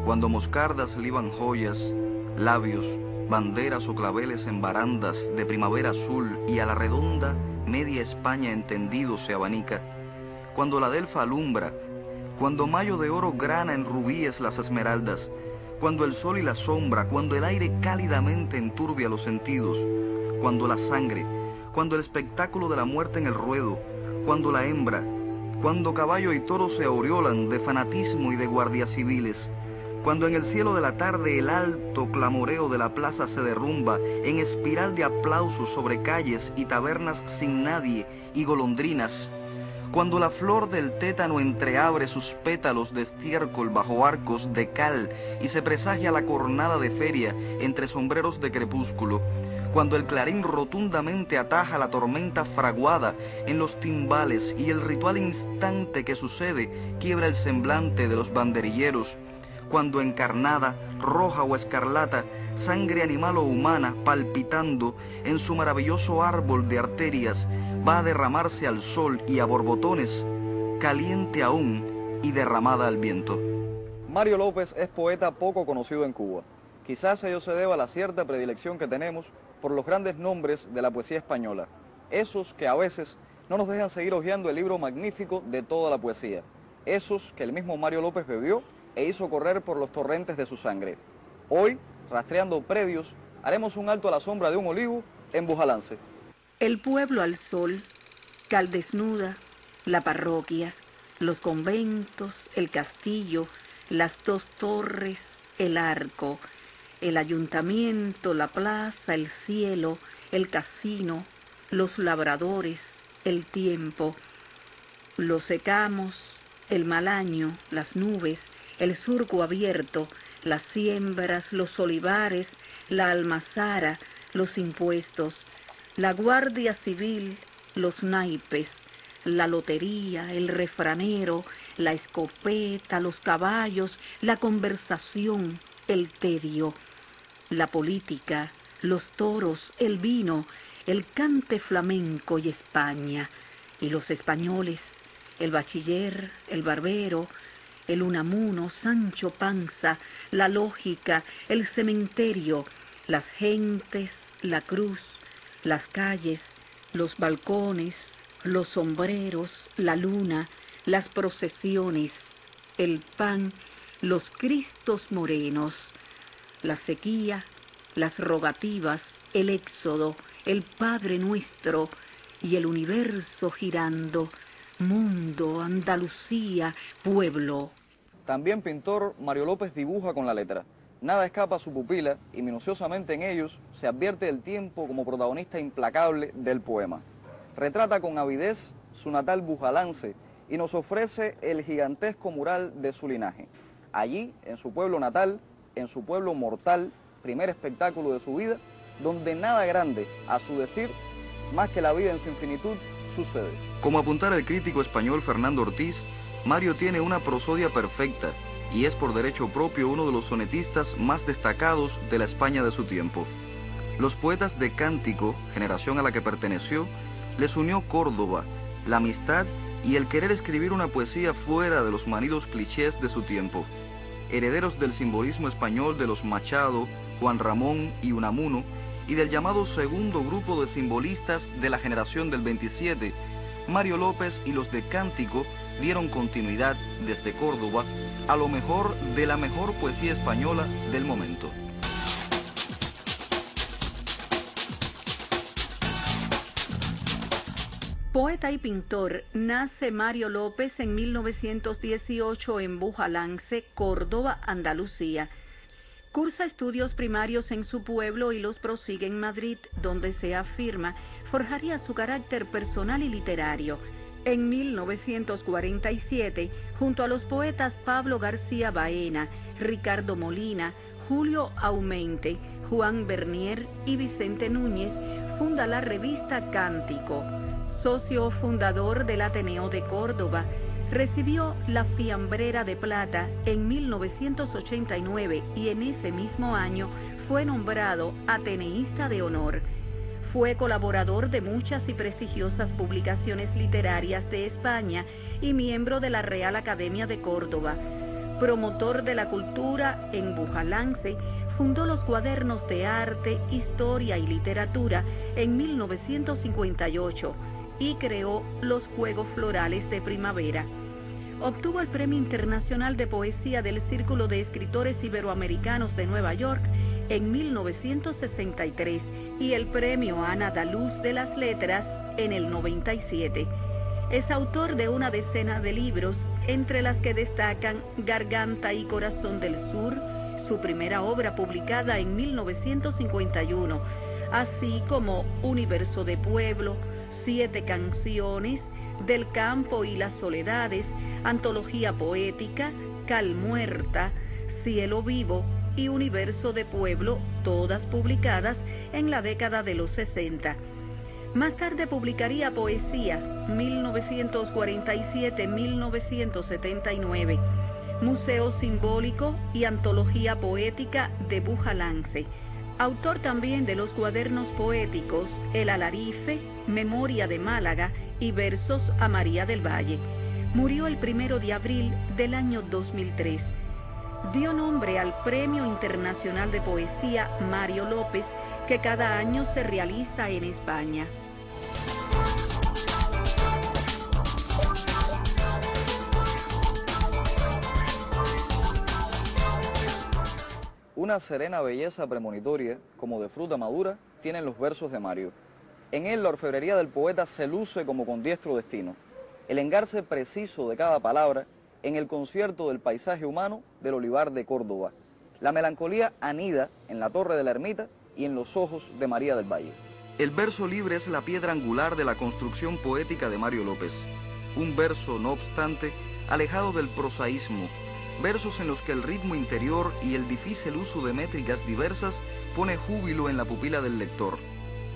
cuando moscardas liban joyas, labios, banderas o claveles en barandas de primavera azul y a la redonda media España entendido se abanica, cuando la delfa alumbra, cuando mayo de oro grana en rubíes las esmeraldas, cuando el sol y la sombra, cuando el aire cálidamente enturbia los sentidos, cuando la sangre, cuando el espectáculo de la muerte en el ruedo, cuando la hembra, cuando caballo y toro se aureolan de fanatismo y de guardias civiles, cuando en el cielo de la tarde el alto clamoreo de la plaza se derrumba en espiral de aplausos sobre calles y tabernas sin nadie y golondrinas, cuando la flor del tétano entreabre sus pétalos de estiércol bajo arcos de cal y se presagia la cornada de feria entre sombreros de crepúsculo, cuando el clarín rotundamente ataja la tormenta fraguada en los timbales y el ritual instante que sucede quiebra el semblante de los banderilleros, cuando encarnada, roja o escarlata, sangre animal o humana palpitando en su maravilloso árbol de arterias, va a derramarse al sol y a borbotones, caliente aún y derramada al viento. Mario López es poeta poco conocido en Cuba. Quizás ello se deba a la cierta predilección que tenemos por los grandes nombres de la poesía española, esos que a veces no nos dejan seguir hojeando el libro magnífico de toda la poesía, esos que el mismo Mario López bebió e hizo correr por los torrentes de su sangre. Hoy, rastreando predios, haremos un alto a la sombra de un olivo en Bujalance. El pueblo al sol, cal desnuda, la parroquia, los conventos, el castillo, las dos torres, el arco, el ayuntamiento, la plaza, el cielo, el casino, los labradores, el tiempo, los secamos, el mal año, las nubes, el surco abierto, las siembras, los olivares, la almazara, los impuestos, la guardia civil, los naipes, la lotería, el refranero, la escopeta, los caballos, la conversación, el tedio, la política, los toros, el vino, el cante flamenco y España, y los españoles, el bachiller, el barbero, el Unamuno, Sancho Panza, la lógica, el cementerio, las gentes, la cruz, las calles, los balcones, los sombreros, la luna, las procesiones, el pan, los cristos morenos, la sequía, las rogativas, el éxodo, el Padre Nuestro y el universo girando, mundo, Andalucía, pueblo. También pintor, Mario López dibuja con la letra. Nada escapa a su pupila y minuciosamente en ellos se advierte el tiempo como protagonista implacable del poema. Retrata con avidez su natal Bujalance y nos ofrece el gigantesco mural de su linaje. Allí, en su pueblo natal, en su pueblo mortal, primer espectáculo de su vida, donde nada grande, a su decir, más que la vida en su infinitud, sucede. Como apuntara el crítico español Fernando Ortiz, Mario tiene una prosodia perfecta y es por derecho propio uno de los sonetistas más destacados de la España de su tiempo. Los poetas de Cántico, generación a la que perteneció, les unió Córdoba, la amistad y el querer escribir una poesía fuera de los manidos clichés de su tiempo. Herederos del simbolismo español de los Machado, Juan Ramón y Unamuno, y del llamado segundo grupo de simbolistas de la generación del 27, Mario López y los de Cántico dieron continuidad desde Córdoba a lo mejor de la mejor poesía española del momento. Poeta y pintor, nace Mario López en 1918 en Bujalance, Córdoba, Andalucía. Cursa estudios primarios en su pueblo y los prosigue en Madrid, donde se afirma forjaría su carácter personal y literario. En 1947, junto a los poetas Pablo García Baena, Ricardo Molina, Julio Aumente, Juan Bernier y Vicente Núñez, funda la revista Cántico. Socio fundador del Ateneo de Córdoba, recibió la Fiambrera de Plata en 1989 y en ese mismo año fue nombrado Ateneísta de Honor. Fue colaborador de muchas y prestigiosas publicaciones literarias de España y miembro de la Real Academia de Córdoba. Promotor de la cultura en Bujalance, fundó los Cuadernos de Arte, Historia y Literatura en 1958 y creó los Juegos Florales de Primavera. Obtuvo el Premio Internacional de Poesía del Círculo de Escritores Iberoamericanos de Nueva York en 1963 y el Premio Ana Daluz de las Letras en el 97. Es autor de una decena de libros, entre las que destacan Garganta y Corazón del Sur, su primera obra publicada en 1951, así como Universo de Pueblo, 7 canciones, Del Campo y las Soledades, Antología Poética, Cal Muerta, Cielo Vivo y Universo de Pueblo, todas publicadas en la década de los 60. Más tarde publicaría Poesía, 1947-1979, Museo Simbólico y Antología Poética de Bujalance. Autor también de los cuadernos poéticos El Alarife, Memoria de Málaga y Versos a María del Valle. Murió el 1 de abril del año 2003. Dio nombre al Premio Internacional de Poesía Mario López, que cada año se realiza en España. Una serena belleza premonitoria, como de fruta madura, tienen los versos de Mario. En él la orfebrería del poeta se luce como con diestro destino. El engarce preciso de cada palabra en el concierto del paisaje humano del olivar de Córdoba. La melancolía anida en la torre de la ermita y en los ojos de María del Valle. El verso libre es la piedra angular de la construcción poética de Mario López. Un verso, no obstante, alejado del prosaísmo. Versos en los que el ritmo interior y el difícil uso de métricas diversas pone júbilo en la pupila del lector.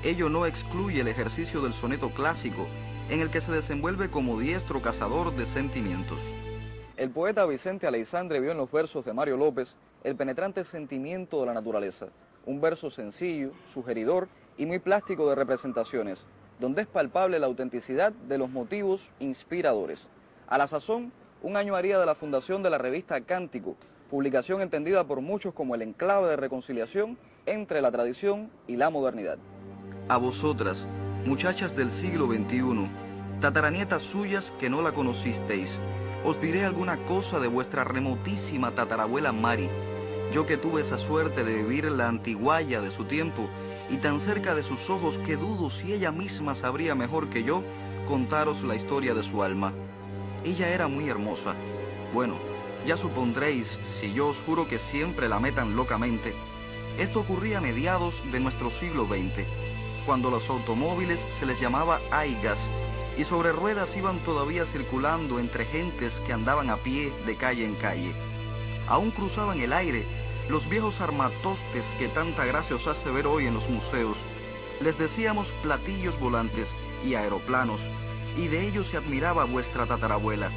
Ello no excluye el ejercicio del soneto clásico, en el que se desenvuelve como diestro cazador de sentimientos. El poeta Vicente Aleixandre vio en los versos de Mario López el penetrante sentimiento de la naturaleza, un verso sencillo, sugeridor y muy plástico de representaciones, donde es palpable la autenticidad de los motivos inspiradores. A la sazón, un año haría de la fundación de la revista Cántico, publicación entendida por muchos como el enclave de reconciliación entre la tradición y la modernidad. A vosotras, muchachas del siglo XXI, tataranietas suyas que no la conocisteis, os diré alguna cosa de vuestra remotísima tatarabuela Mari, yo que tuve esa suerte de vivir la antiguaya de su tiempo y tan cerca de sus ojos que dudo si ella misma sabría mejor que yo contaros la historia de su alma. Ella era muy hermosa. Bueno, ya supondréis, si yo os juro que siempre la metan locamente. Esto ocurría a mediados de nuestro siglo XX, cuando los automóviles se les llamaba aigas y sobre ruedas iban todavía circulando entre gentes que andaban a pie de calle en calle. Aún cruzaban el aire los viejos armatostes que tanta gracia os hace ver hoy en los museos. Les decíamos platillos volantes y aeroplanos, y de ellos se admiraba vuestra tatarabuela.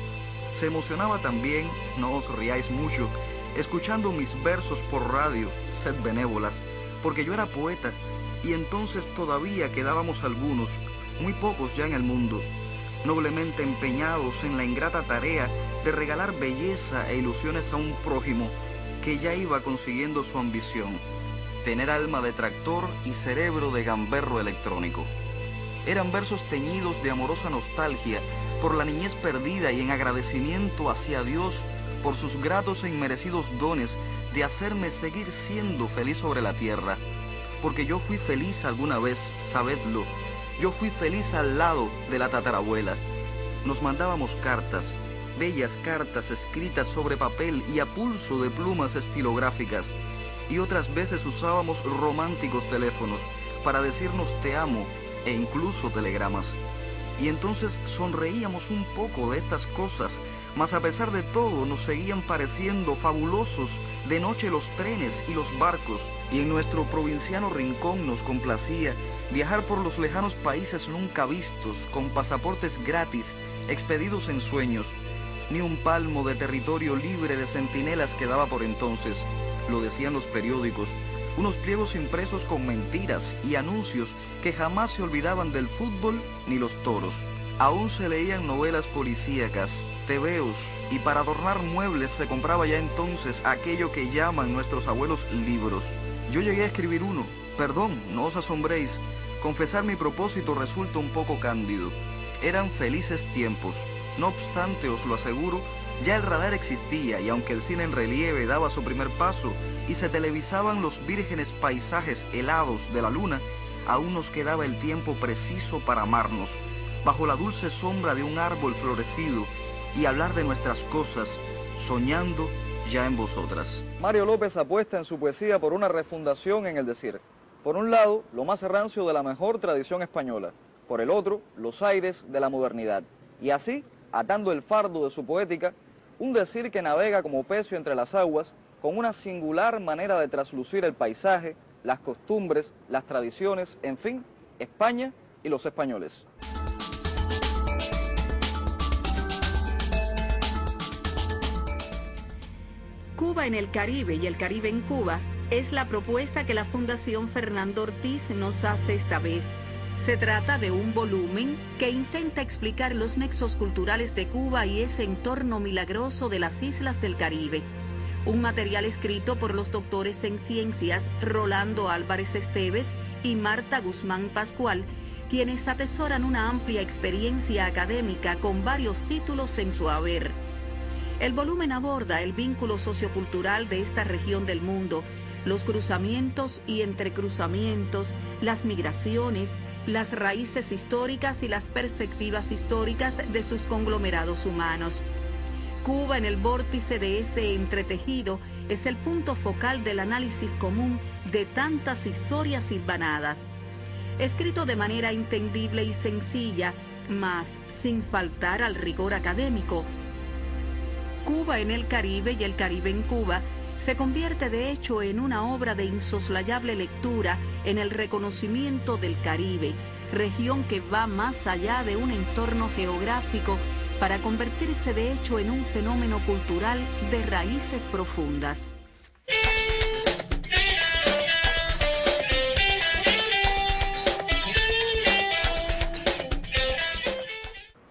Se emocionaba también, no os riáis mucho, escuchando mis versos por radio, sed benévolas, porque yo era poeta, y entonces todavía quedábamos algunos, muy pocos ya en el mundo, noblemente empeñados en la ingrata tarea de regalar belleza e ilusiones a un prójimo que ya iba consiguiendo su ambición, tener alma de tractor y cerebro de gamberro electrónico. Eran versos teñidos de amorosa nostalgia por la niñez perdida y en agradecimiento hacia Dios por sus gratos e inmerecidos dones de hacerme seguir siendo feliz sobre la tierra. Porque yo fui feliz alguna vez, sabedlo, yo fui feliz al lado de la tatarabuela. Nos mandábamos cartas, bellas cartas escritas sobre papel y a pulso de plumas estilográficas, y otras veces usábamos románticos teléfonos para decirnos te amo e incluso telegramas. Y entonces sonreíamos un poco de estas cosas, mas a pesar de todo nos seguían pareciendo fabulosos de noche los trenes y los barcos, y en nuestro provinciano rincón nos complacía viajar por los lejanos países nunca vistos, con pasaportes gratis, expedidos en sueños. Ni un palmo de territorio libre de centinelas quedaba por entonces, lo decían los periódicos, unos pliegos impresos con mentiras y anuncios que jamás se olvidaban del fútbol ni los toros. Aún se leían novelas policíacas, tebeos, y para adornar muebles se compraba ya entonces aquello que llaman nuestros abuelos libros. Yo llegué a escribir uno. Perdón, no os asombréis. Confesar mi propósito resulta un poco cándido. Eran felices tiempos. No obstante, os lo aseguro, ya el radar existía y aunque el cine en relieve daba su primer paso y se televisaban los vírgenes paisajes helados de la luna, aún nos quedaba el tiempo preciso para amarnos, bajo la dulce sombra de un árbol florecido y hablar de nuestras cosas, soñando ya en vosotras. Mario López apuesta en su poesía por una refundación en el decir. Por un lado, lo más rancio de la mejor tradición española, por el otro, los aires de la modernidad. Y así, atando el fardo de su poética, un decir que navega como pecio entre las aguas, con una singular manera de traslucir el paisaje, las costumbres, las tradiciones, en fin, España y los españoles. Cuba en el Caribe y el Caribe en Cuba es la propuesta que la Fundación Fernando Ortiz nos hace esta vez. Se trata de un volumen que intenta explicar los nexos culturales de Cuba y ese entorno milagroso de las islas del Caribe. Un material escrito por los doctores en ciencias Rolando Álvarez Esteves y Marta Guzmán Pascual, quienes atesoran una amplia experiencia académica con varios títulos en su haber. El volumen aborda el vínculo sociocultural de esta región del mundo, los cruzamientos y entrecruzamientos, las migraciones, las raíces históricas y las perspectivas históricas de sus conglomerados humanos. Cuba en el vórtice de ese entretejido es el punto focal del análisis común de tantas historias hilvanadas. Escrito de manera entendible y sencilla, mas sin faltar al rigor académico, Cuba en el Caribe y el Caribe en Cuba se convierte de hecho en una obra de insoslayable lectura en el reconocimiento del Caribe, región que va más allá de un entorno geográfico para convertirse de hecho en un fenómeno cultural de raíces profundas.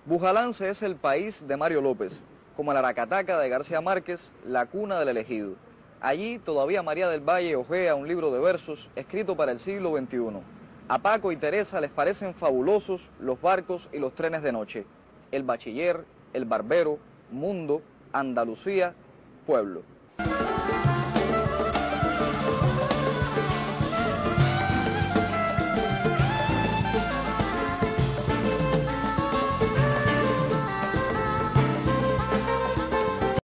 Bujalance es el país de Mario López, como el Aracataca de García Márquez, la cuna del elegido. Allí todavía María del Valle hojea un libro de versos escrito para el siglo XXI. A Paco y Teresa les parecen fabulosos los barcos y los trenes de noche. El bachiller, el barbero, mundo, Andalucía, pueblo.